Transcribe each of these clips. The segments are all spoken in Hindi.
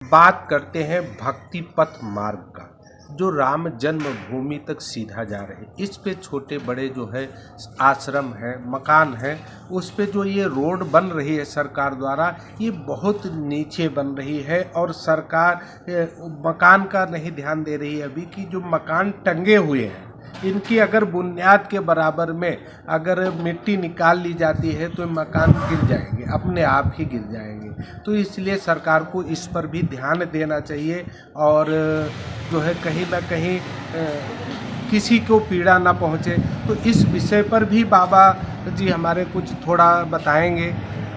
बात करते हैं भक्ति पथ मार्ग का, जो राम जन्मभूमि तक सीधा जा रहे हैं। इस पे छोटे बड़े जो है आश्रम है, मकान है, उस पे जो ये रोड बन रही है सरकार द्वारा, ये बहुत नीचे बन रही है और सरकार मकान का नहीं ध्यान दे रही है। अभी की जो मकान टंगे हुए हैं, इनकी अगर बुनियाद के बराबर में अगर मिट्टी निकाल ली जाती है तो मकान गिर जाएंगे, अपने आप ही गिर जाएंगे। तो इसलिए सरकार को इस पर भी ध्यान देना चाहिए और जो है कहीं ना कहीं किसी को पीड़ा ना पहुँचे। तो इस विषय पर भी बाबा जी हमारे कुछ थोड़ा बताएंगे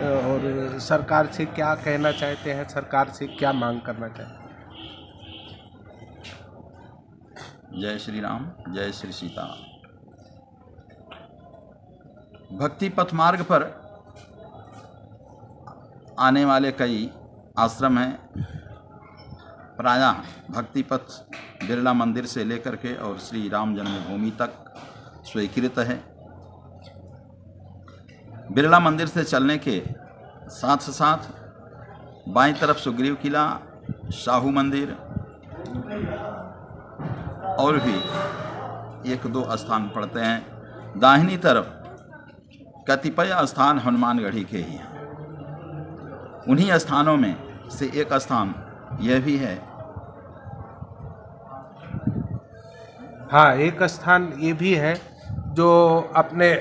और सरकार से क्या कहना चाहते हैं, सरकार से क्या मांग करना चाहते हैं। जय श्री राम, जय श्री सीताराम। भक्ति पथ मार्ग पर आने वाले कई आश्रम हैं। प्रायः भक्ति पथ बिरला मंदिर से लेकर के और श्री राम जन्मभूमि तक स्वीकृत है। बिरला मंदिर से चलने के साथ साथ बाईं तरफ सुग्रीव किला, शाहू मंदिर और भी एक दो स्थान पड़ते हैं। दाहिनी तरफ कतिपय स्थान हनुमानगढ़ी के ही हैं। उन्हीं स्थानों में से एक स्थान यह भी है। हाँ, एक स्थान ये भी है जो अपने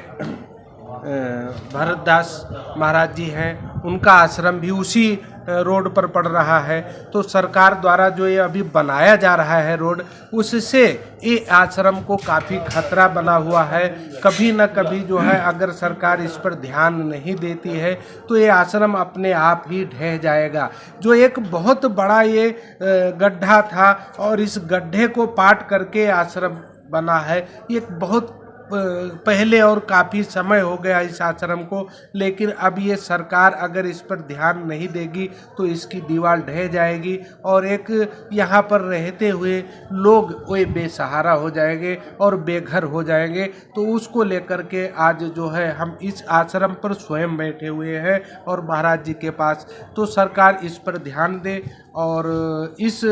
भरतदास महाराज जी हैं, उनका आश्रम भी उसी रोड पर पड़ रहा है। तो सरकार द्वारा जो ये अभी बनाया जा रहा है रोड, उससे ये आश्रम को काफ़ी खतरा बना हुआ है। कभी न कभी जो है अगर सरकार इस पर ध्यान नहीं देती है तो ये आश्रम अपने आप ही ढह जाएगा। जो एक बहुत बड़ा ये गड्ढा था और इस गड्ढे को पाट करके आश्रम बना है। ये बहुत पहले और काफ़ी समय हो गया इस आश्रम को, लेकिन अब ये सरकार अगर इस पर ध्यान नहीं देगी तो इसकी दीवार ढह जाएगी और एक यहाँ पर रहते हुए लोग वे बेसहारा हो जाएंगे और बेघर हो जाएंगे। तो उसको लेकर के आज जो है हम इस आश्रम पर स्वयं बैठे हुए हैं और महाराज जी के पास। तो सरकार इस पर ध्यान दे और इस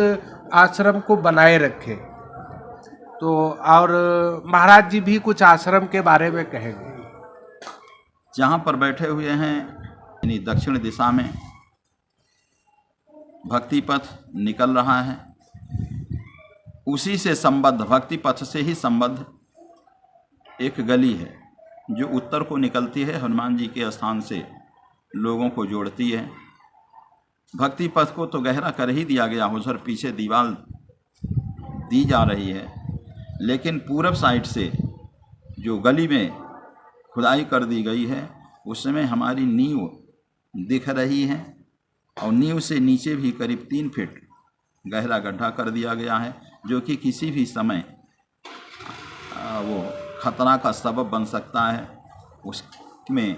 आश्रम को बनाए रखे। तो और महाराज जी भी कुछ आश्रम के बारे में कहेंगे। जहाँ पर बैठे हुए हैं यानी दक्षिण दिशा में भक्ति पथ निकल रहा है। उसी से संबद्ध, भक्ति पथ से ही संबद्ध एक गली है जो उत्तर को निकलती है, हनुमान जी के स्थान से लोगों को जोड़ती है। भक्ति पथ को तो गहरा कर ही दिया गया, उधर पीछे दीवार दी जा रही है, लेकिन पूरब साइड से जो गली में खुदाई कर दी गई है उसमें हमारी नींव दिख रही है और नींव से नीचे भी करीब 3 फीट गहरा गड्ढा कर दिया गया है, जो कि किसी भी समय वो खतरा का सबब बन सकता है। उसमें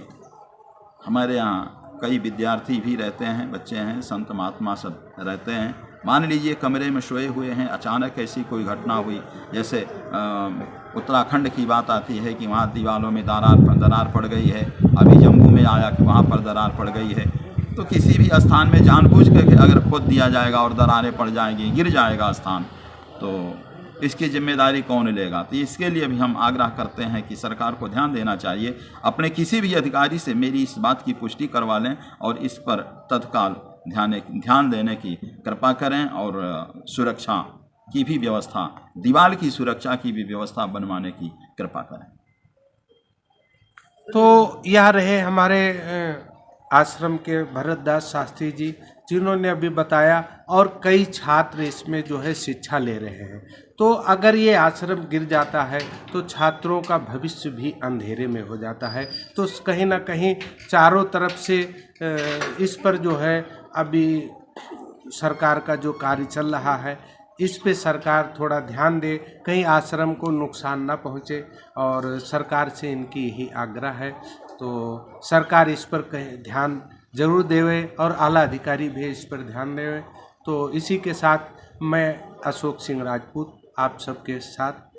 हमारे यहाँ कई विद्यार्थी भी रहते हैं, बच्चे हैं, संत महात्मा सब रहते हैं। मान लीजिए कमरे में सोए हुए हैं, अचानक ऐसी कोई घटना हुई, जैसे उत्तराखंड की बात आती है कि वहाँ दीवारों में दरार पड़ गई है। अभी जम्मू में आया कि वहाँ पर दरार पड़ गई है। तो किसी भी स्थान में जानबूझ करके अगर खोद दिया जाएगा और दरारें पड़ जाएंगी, गिर जाएगा स्थान, तो इसकी जिम्मेदारी कौन लेगा। तो इसके लिए भी हम आग्रह करते हैं कि सरकार को ध्यान देना चाहिए। अपने किसी भी अधिकारी से मेरी इस बात की पुष्टि करवा लें और इस पर तत्काल ध्यान देने की कृपा करें और सुरक्षा की भी व्यवस्था, दीवार की सुरक्षा की भी व्यवस्था बनवाने की कृपा करें। तो यह रहे हमारे आश्रम के भरतदास शास्त्री जी, जिन्होंने अभी बताया, और कई छात्र इसमें जो है शिक्षा ले रहे हैं। तो अगर ये आश्रम गिर जाता है तो छात्रों का भविष्य भी अंधेरे में हो जाता है। तो कहीं ना कहीं चारों तरफ से इस पर जो है अभी सरकार का जो कार्य चल रहा है, इस पे सरकार थोड़ा ध्यान दे, कहीं आश्रम को नुकसान ना पहुँचे, और सरकार से इनकी यही आग्रह है। तो सरकार इस पर ध्यान जरूर देवे और आला अधिकारी भी इस पर ध्यान देवे। तो इसी के साथ मैं अशोक सिंह राजपूत आप सबके साथ